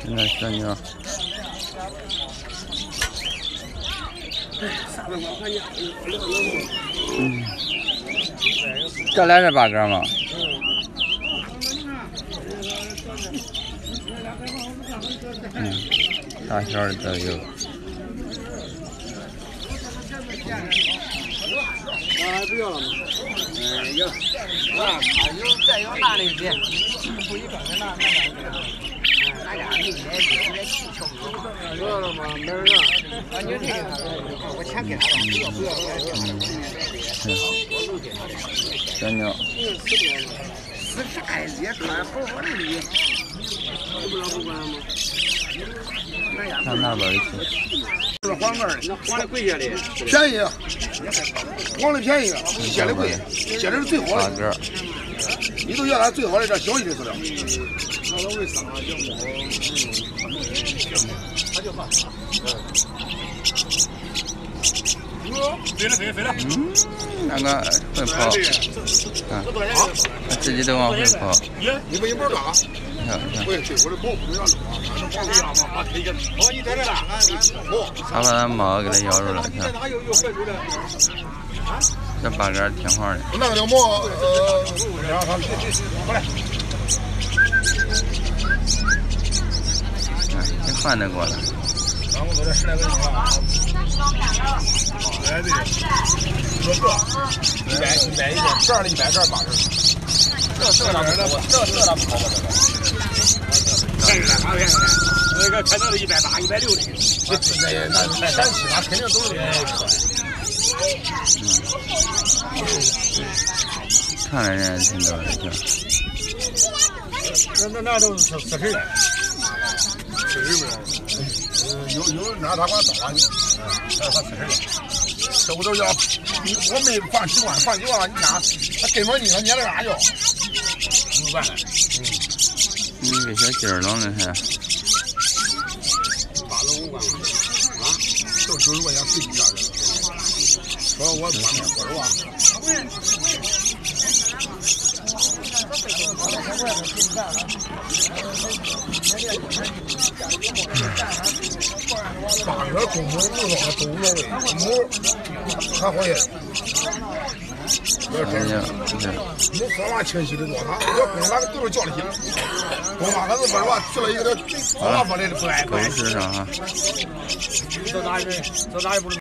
现在小鸟。这来是八哥吗？大小的都有。不要了吗？有，再有大的一点，不一般的那俺家没买，也气球。不要了吗？没人了。啊，你这个，我钱给他了，不要。小鸟。死啥呀？也穿好好的哩。不管了吗？上那边去。是黄根儿，那黄的贵些的，便宜，黄的便宜，鲜的贵，鲜的是最好的。你都要它最好的，这小一的饲料。那都为啥要猫？他就怕。飞了。那个会跑，自己都往回跑。你不干啥？我的跑不能让他把咱猫给它咬住了，这八哥挺好的。那个猫，过来。挺换得过来。咱们都这10来个人了。对，说100一个，这儿的100，这儿80。这咱不跑吧？那个看到的180、160的，那咱其他肯定都是。看来人挺多的，那都是40的，40不是？有拿他管找去，他40的。这不都要？我没放习惯，放习惯了，你看他根本你说捏了啥叫？5万了。你个小鸡儿弄的还。8了5万啊？就90块钱随机价的。说我外面不是吧？8个公母母的都有味，母还好些。母说话清晰的多，我公那个都是叫的清，公妈他是不是吧？去了一个这说话不来的不爱。狗市上啊。走哪里不能。